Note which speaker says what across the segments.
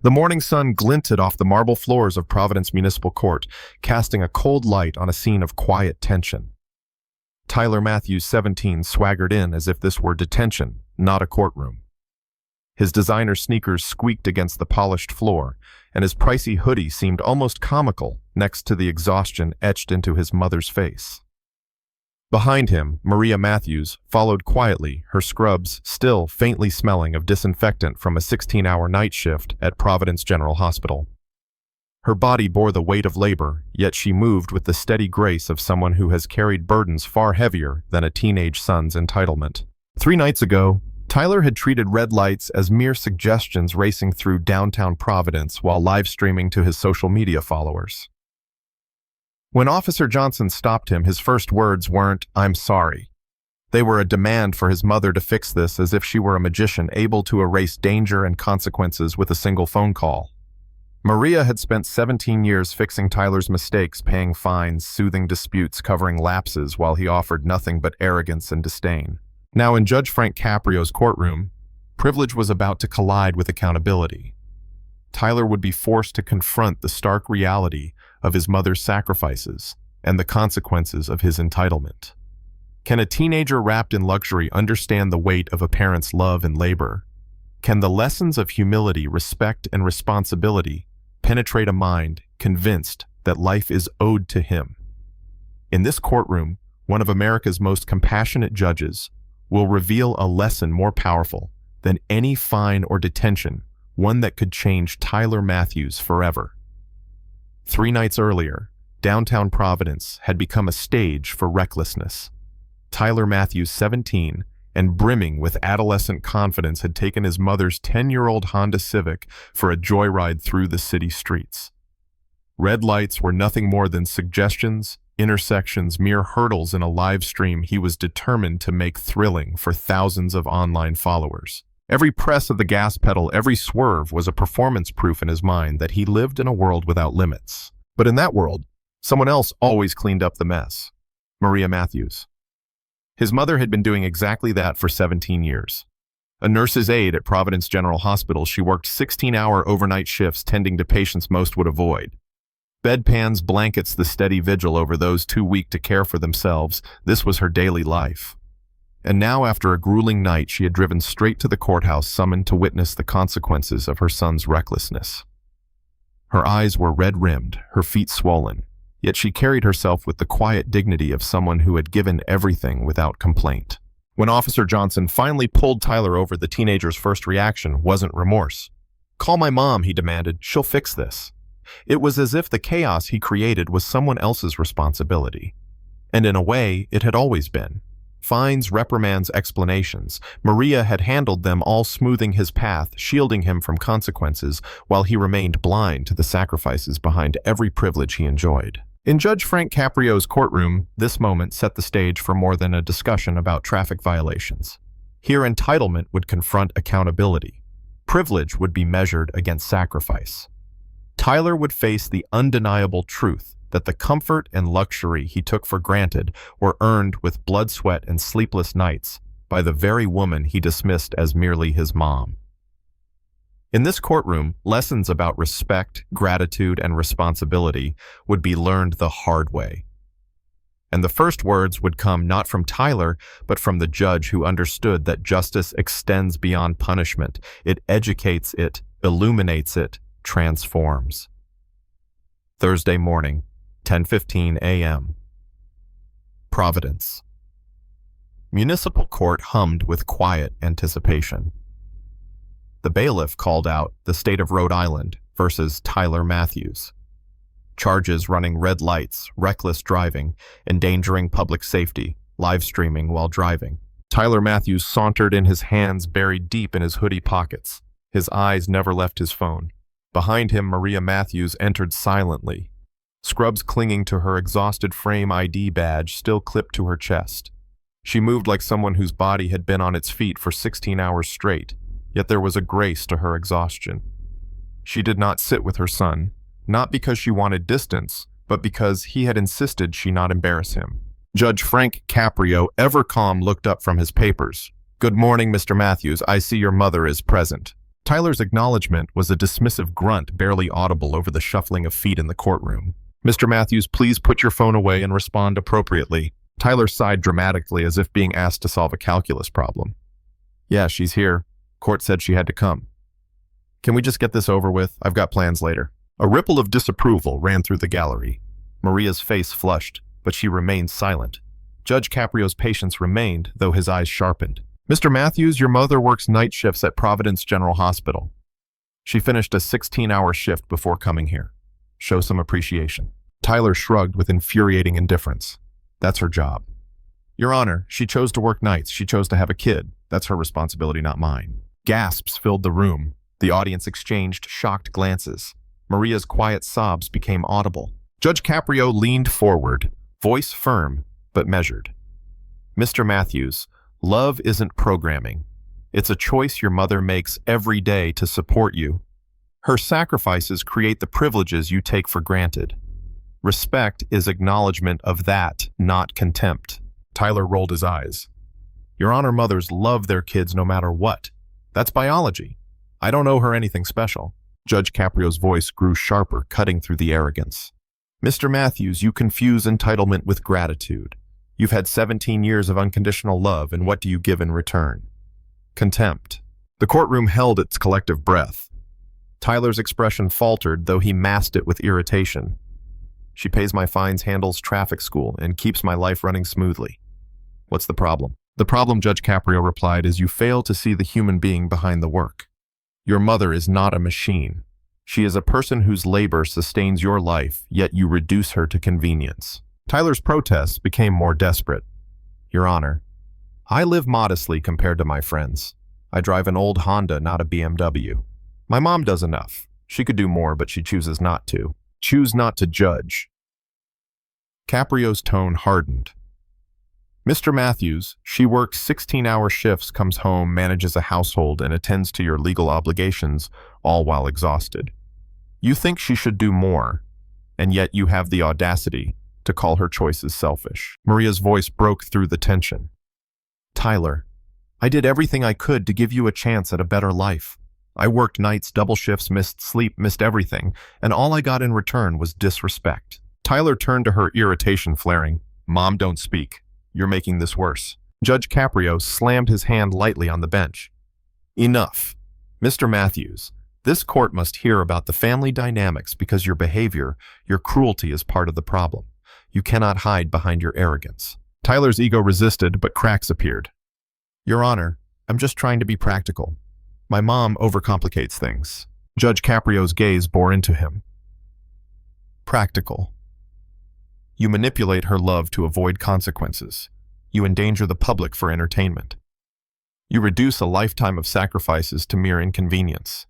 Speaker 1: The morning sun glinted off the marble floors of Providence Municipal Court, casting a cold light on a scene of quiet tension. Tyler Matthews, 17, swaggered in as if this were detention, not a courtroom. His designer sneakers squeaked against the polished floor, and his pricey hoodie seemed almost comical next to the exhaustion etched into his mother's face. Behind him, Maria Matthews followed quietly, her scrubs still faintly smelling of disinfectant from a 16-hour night shift at Providence General Hospital. Her body bore the weight of labor, yet she moved with the steady grace of someone who has carried burdens far heavier than a teenage son's entitlement. 3 nights ago, Tyler had treated red lights as mere suggestions racing through downtown Providence while live streaming to his social media followers. When Officer Johnson stopped him, his first words weren't, "I'm sorry." They were a demand for his mother to fix this, as if she were a magician able to erase danger and consequences with a single phone call. Maria had spent 17 years fixing Tyler's mistakes, paying fines, soothing disputes, covering lapses, while he offered nothing but arrogance and disdain. Now, in Judge Frank Caprio's courtroom, privilege was about to collide with accountability. Tyler would be forced to confront the stark reality of his mother's sacrifices and the consequences of his entitlement. Can a teenager wrapped in luxury understand the weight of a parent's love and labor? Can the lessons of humility, respect, and responsibility penetrate a mind convinced that life is owed to him? In this courtroom, one of America's most compassionate judges will reveal a lesson more powerful than any fine or detention, one that could change Tyler Matthews forever. 3 nights earlier, downtown Providence had become a stage for recklessness. Tyler Matthews, 17, and brimming with adolescent confidence, had taken his mother's 10-year-old Honda Civic for a joyride through the city streets. Red lights were nothing more than suggestions, intersections, mere hurdles in a live stream he was determined to make thrilling for thousands of online followers. Every press of the gas pedal, every swerve was a performance proof in his mind that he lived in a world without limits. But in that world, someone else always cleaned up the mess. Maria Matthews. His mother had been doing exactly that for 17 years. A nurse's aide at Providence General Hospital, she worked 16-hour overnight shifts tending to patients most would avoid. Bedpans, blankets, the steady vigil over those too weak to care for themselves, this was her daily life. And now, after a grueling night, she had driven straight to the courthouse, summoned to witness the consequences of her son's recklessness. Her eyes were red-rimmed, her feet swollen, yet she carried herself with the quiet dignity of someone who had given everything without complaint. When Officer Johnson finally pulled Tyler over, the teenager's first reaction wasn't remorse. "Call my mom," he demanded. "She'll fix this." It was as if the chaos he created was someone else's responsibility. And in a way, it had always been. Fines, reprimands, explanations. Maria had handled them all, smoothing his path, shielding him from consequences, while he remained blind to the sacrifices behind every privilege he enjoyed. In Judge Frank Caprio's courtroom, this moment set the stage for more than a discussion about traffic violations. Here, entitlement would confront accountability. Privilege would be measured against sacrifice. Tyler would face the undeniable truth that the comfort and luxury he took for granted were earned with blood, sweat, and sleepless nights by the very woman he dismissed as merely his mom. In this courtroom, lessons about respect, gratitude, and responsibility would be learned the hard way. And the first words would come not from Tyler, but from the judge who understood that justice extends beyond punishment. It educates, it illuminates, it transforms. Thursday morning, 10:15 a.m. Providence. Municipal Court hummed with quiet anticipation. The bailiff called out the state of Rhode Island versus Tyler Matthews. Charges running red lights, reckless driving, endangering public safety, live streaming while driving. Tyler Matthews sauntered in, his hands buried deep in his hoodie pockets. His eyes never left his phone. Behind him, Maria Matthews entered silently, scrubs clinging to her exhausted frame, ID badge still clipped to her chest. She moved like someone whose body had been on its feet for 16 hours straight, yet there was a grace to her exhaustion. She did not sit with her son, not because she wanted distance, but because he had insisted she not embarrass him. Judge Frank Caprio, ever calm, looked up from his papers. "Good morning, Mr. Matthews. I see your mother is present." Tyler's acknowledgement was a dismissive grunt barely audible over the shuffling of feet in the courtroom. "Mr. Matthews, please put your phone away and respond appropriately." Tyler sighed dramatically as if being asked to solve a calculus problem. "Yeah, she's here. Court said she had to come. Can we just get this over with? I've got plans later." A ripple of disapproval ran through the gallery. Maria's face flushed, but she remained silent. Judge Caprio's patience remained, though his eyes sharpened. "Mr. Matthews, your mother works night shifts at Providence General Hospital. She finished a 16-hour shift before coming here. Show some appreciation." Tyler shrugged with infuriating indifference. "That's her job." "Your Honor, she chose to work nights. She chose to have a kid. That's her responsibility, not mine." Gasps filled the room. The audience exchanged shocked glances. Maria's quiet sobs became audible. Judge Caprio leaned forward, voice firm but measured. "Mr. Matthews, love isn't programming. It's a choice your mother makes every day to support you. Her sacrifices create the privileges you take for granted. Respect is acknowledgement of that, not contempt." Tyler rolled his eyes. "Your Honor, mothers love their kids no matter what. That's biology. I don't owe her anything special." Judge Caprio's voice grew sharper, cutting through the arrogance. "Mr. Matthews, you confuse entitlement with gratitude. You've had 17 years of unconditional love, and what do you give in return? Contempt." The courtroom held its collective breath. Tyler's expression faltered, though he masked it with irritation. "She pays my fines, handles traffic school, and keeps my life running smoothly. What's the problem?" "The problem," Judge Caprio replied, "is you fail to see the human being behind the work. Your mother is not a machine. She is a person whose labor sustains your life, yet you reduce her to convenience." Tyler's protests became more desperate. "Your Honor, I live modestly compared to my friends. I drive an old Honda, not a BMW. My mom does enough. She could do more, but she chooses not to. Choose not to judge." Caprio's tone hardened. "Mr. Matthews, she works 16-hour shifts, comes home, manages a household, and attends to your legal obligations, all while exhausted. You think she should do more, and yet you have the audacity to call her choices selfish." Maria's voice broke through the tension. "Tyler, I did everything I could to give you a chance at a better life. I worked nights, double shifts, missed sleep, missed everything, and all I got in return was disrespect." Tyler turned to her, irritation flaring. "Mom, don't speak. You're making this worse." Judge Caprio slammed his hand lightly on the bench. "Enough. Mr. Matthews, this court must hear about the family dynamics because your behavior, your cruelty is part of the problem. You cannot hide behind your arrogance." Tyler's ego resisted, but cracks appeared. "Your Honor, I'm just trying to be practical. My mom overcomplicates things." Judge Caprio's gaze bore into him. "Practical. You manipulate her love to avoid consequences. You endanger the public for entertainment. You reduce a lifetime of sacrifices to mere inconvenience.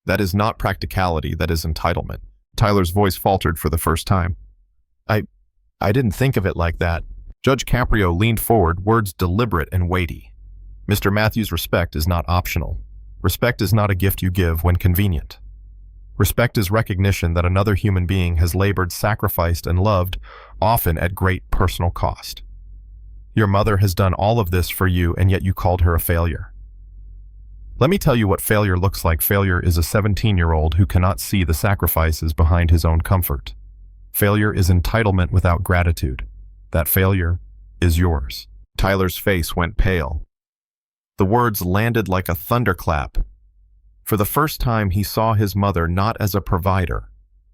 Speaker 1: That is not practicality, that is entitlement." Tyler's voice faltered for the first time. I didn't think of it like that." Judge Caprio leaned forward, words deliberate and weighty. "Mr. Matthews, respect is not optional. Respect is not a gift you give when convenient. Respect is recognition that another human being has labored, sacrificed, and loved, often at great personal cost. Your mother has done all of this for you, and yet you called her a failure. Let me tell you what failure looks like. Failure is a 17-year-old who cannot see the sacrifices behind his own comfort. Failure is entitlement without gratitude. That failure is yours." Tyler's face went pale. The words landed like a thunderclap. For the first time, he saw his mother not as a provider,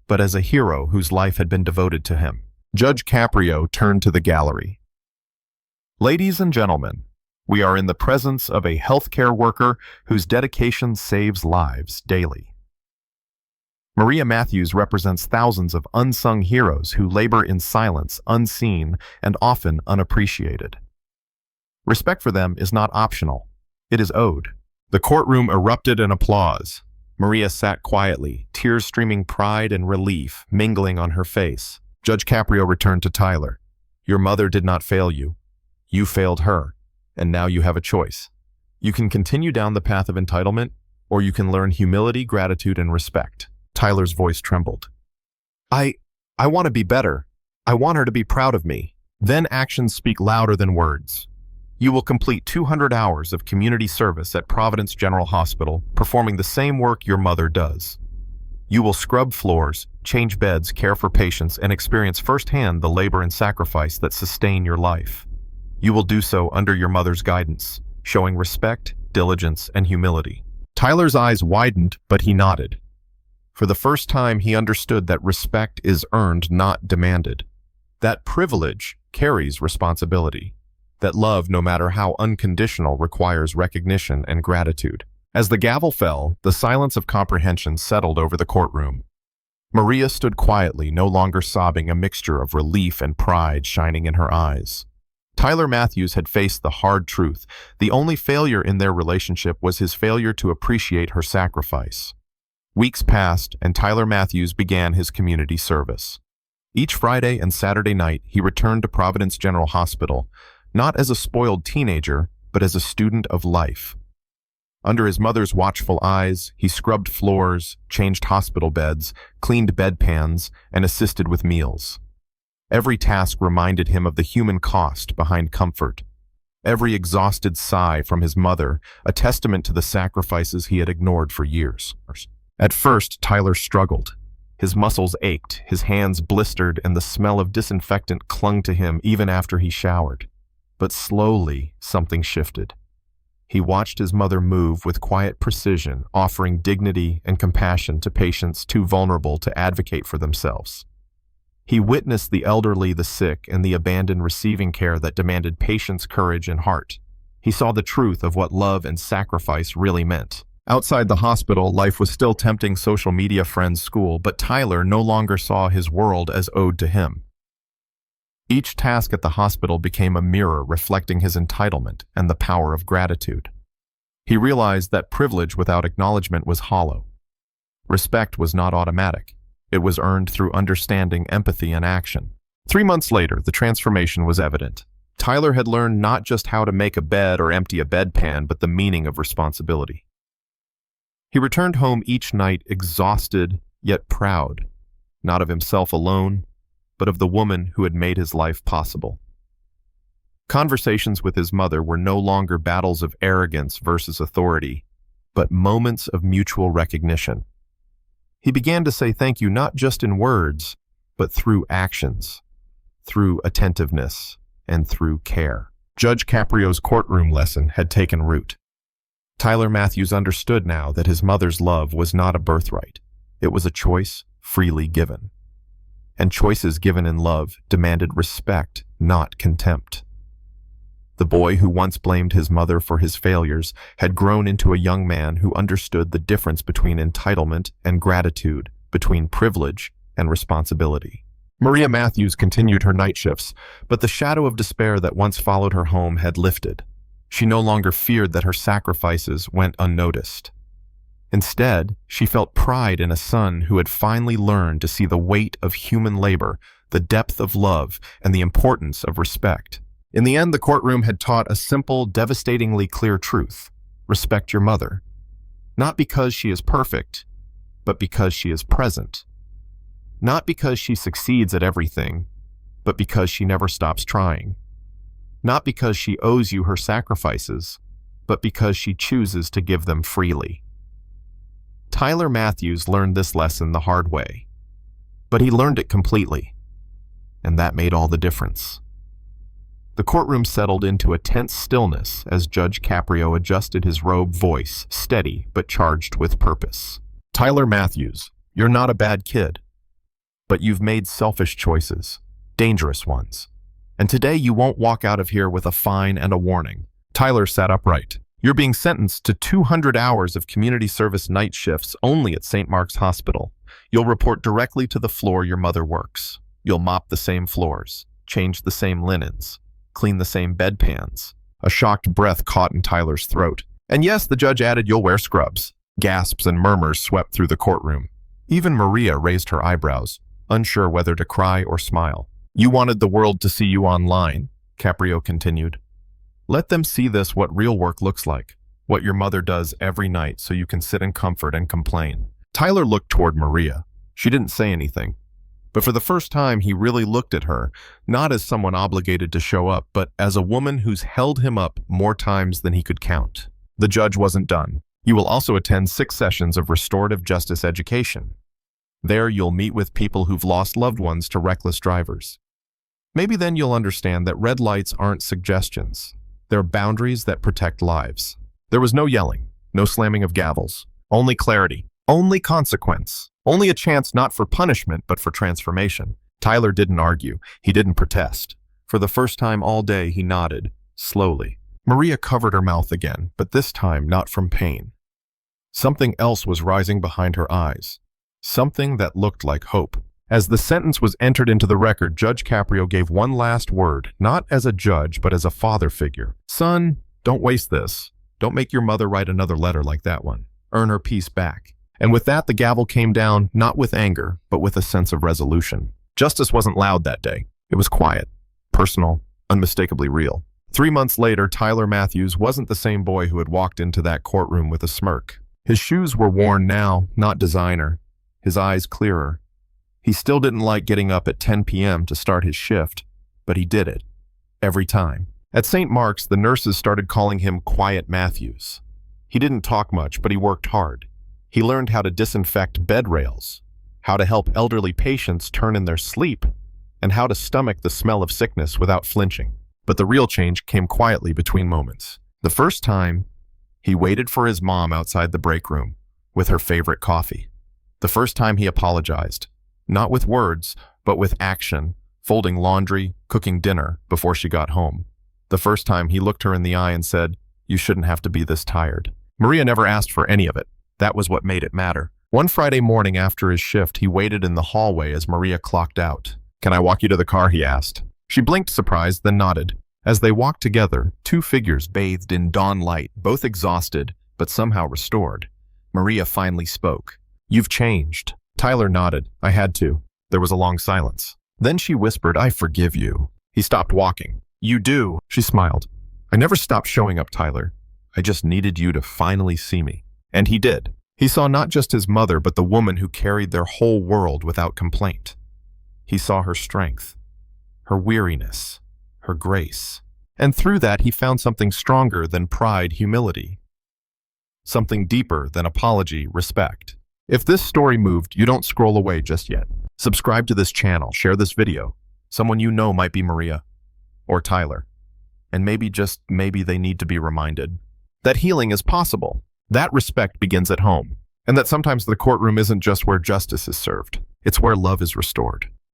Speaker 1: but as a hero whose life had been devoted to him. Judge Caprio turned to the gallery. "Ladies and gentlemen, we are in the presence of a healthcare worker whose dedication saves lives daily. Maria Matthews represents thousands of unsung heroes who labor in silence, unseen, and often unappreciated. Respect for them is not optional. It is owed." The courtroom erupted in applause. Maria sat quietly, tears streaming, pride and relief mingling on her face. Judge Caprio returned to Tyler. "Your mother did not fail you. You failed her, and now you have a choice. You can continue down the path of entitlement, or you can learn humility, gratitude, and respect." Tyler's voice trembled. I want to be better. I want her to be proud of me." Then actions speak louder than words. You will complete 200 hours of community service at Providence General Hospital, performing the same work your mother does. You will scrub floors, change beds, care for patients, and experience firsthand the labor and sacrifice that sustain your life. You will do so under your mother's guidance, showing respect, diligence, and humility. Tyler's eyes widened, but he nodded. For the first time, he understood that respect is earned, not demanded. That privilege carries responsibility. That love, no matter how unconditional, requires recognition and gratitude. As the gavel fell, the silence of comprehension settled over the courtroom. Maria stood quietly, no longer sobbing, a mixture of relief and pride shining in her eyes. Tyler Matthews had faced the hard truth. The only failure in their relationship was his failure to appreciate her sacrifice. Weeks passed, and Tyler Matthews began his community service. Each Friday and Saturday night, he returned to Providence General Hospital, not as a spoiled teenager, but as a student of life. Under his mother's watchful eyes, he scrubbed floors, changed hospital beds, cleaned bedpans, and assisted with meals. Every task reminded him of the human cost behind comfort. Every exhausted sigh from his mother, a testament to the sacrifices he had ignored for years. At first, Tyler struggled. His muscles ached, his hands blistered, and the smell of disinfectant clung to him even after he showered. But slowly, something shifted. He watched his mother move with quiet precision, offering dignity and compassion to patients too vulnerable to advocate for themselves. He witnessed the elderly, the sick, and the abandoned receiving care that demanded patience, courage, and heart. He saw the truth of what love and sacrifice really meant. Outside the hospital, life was still tempting social media friends' school, but Tyler no longer saw his world as owed to him. Each task at the hospital became a mirror reflecting his entitlement and the power of gratitude. He realized that privilege without acknowledgement was hollow. Respect was not automatic. It was earned through understanding, empathy, and action. 3 months later, the transformation was evident. Tyler had learned not just how to make a bed or empty a bedpan, but the meaning of responsibility. He returned home each night exhausted, yet proud, not of himself alone, but of the woman who had made his life possible. Conversations with his mother were no longer battles of arrogance versus authority, but moments of mutual recognition. He began to say thank you not just in words, but through actions, through attentiveness, and through care. Judge Caprio's courtroom lesson had taken root. Tyler Matthews understood now that his mother's love was not a birthright. It was a choice freely given. And choices given in love demanded respect, not contempt. The boy who once blamed his mother for his failures had grown into a young man who understood the difference between entitlement and gratitude, between privilege and responsibility. Maria Matthews continued her night shifts, but the shadow of despair that once followed her home had lifted. She no longer feared that her sacrifices went unnoticed. Instead, she felt pride in a son who had finally learned to see the weight of human labor, the depth of love, and the importance of respect. In the end, the courtroom had taught a simple, devastatingly clear truth. Respect your mother. Not because she is perfect, but because she is present. Not because she succeeds at everything, but because she never stops trying. Not because she owes you her sacrifices, but because she chooses to give them freely. Tyler Matthews learned this lesson the hard way, but he learned it completely, and that made all the difference. The courtroom settled into a tense stillness as Judge Caprio adjusted his robed voice, steady but charged with purpose. Tyler Matthews, you're not a bad kid, but you've made selfish choices, dangerous ones. And today you won't walk out of here with a fine and a warning. Tyler sat upright. You're being sentenced to 200 hours of community service night shifts only at St. Mark's Hospital. You'll report directly to the floor your mother works. You'll mop the same floors, change the same linens, clean the same bedpans. A shocked breath caught in Tyler's throat. And yes, the judge added, you'll wear scrubs. Gasps and murmurs swept through the courtroom. Even Maria raised her eyebrows, unsure whether to cry or smile. You wanted the world to see you online, Caprio continued. Let them see this, what real work looks like, what your mother does every night so you can sit in comfort and complain. Tyler looked toward Maria. She didn't say anything, But for the first time, he really looked at her, not as someone obligated to show up, but as a woman who's held him up more times than he could count. The judge wasn't done. You will also attend 6 sessions of restorative justice education. There you'll meet with people who've lost loved ones to reckless drivers. Maybe then you'll understand that red lights aren't suggestions. They're boundaries that protect lives. There was no yelling, no slamming of gavels, only clarity, only consequence, only a chance not for punishment but for transformation. Tyler didn't argue. He didn't protest. For the first time all day, he nodded, slowly. Maria covered her mouth again, but this time not from pain. Something else was rising behind her eyes. Something that looked like hope. As the sentence was entered into the record, Judge Caprio gave one last word, not as a judge, but as a father figure. Son, don't waste this. Don't make your mother write another letter like that one. Earn her peace back. And with that, the gavel came down, not with anger, but with a sense of resolution. Justice wasn't loud that day. It was quiet, personal, unmistakably real. 3 months later, Tyler Matthews wasn't the same boy who had walked into that courtroom with a smirk. His shoes were worn now, not designer. His eyes clearer. He still didn't like getting up at 10 p.m. to start his shift, but he did it. Every time. At St. Mark's, the nurses started calling him Quiet Matthews. He didn't talk much, but he worked hard. He learned how to disinfect bed rails, how to help elderly patients turn in their sleep, and how to stomach the smell of sickness without flinching. But the real change came quietly between moments. The first time, he waited for his mom outside the break room with her favorite coffee. The first time he apologized, not with words, but with action, folding laundry, cooking dinner before she got home. The first time he looked her in the eye and said, "You shouldn't have to be this tired." Maria never asked for any of it. That was what made it matter. One Friday morning after his shift, he waited in the hallway as Maria clocked out. "Can I walk you to the car?" he asked. She blinked surprised, then nodded. As they walked together, 2 figures bathed in dawn light, both exhausted, but somehow restored. Maria finally spoke. "You've changed." Tyler nodded. "I had to." There was a long silence. Then she whispered, "I forgive you." He stopped walking. "You do," she smiled. "I never stopped showing up, Tyler. I just needed you to finally see me." And he did. He saw not just his mother, but the woman who carried their whole world without complaint. He saw her strength, her weariness, her grace. And through that, he found something stronger than pride, humility. Something deeper than apology, respect. If this story moved, you don't scroll away just yet. Subscribe to this channel, share this video. Someone you know might be Maria or Tyler. And maybe, just maybe, they need to be reminded that healing is possible, that respect begins at home, and that sometimes the courtroom isn't just where justice is served, it's where love is restored.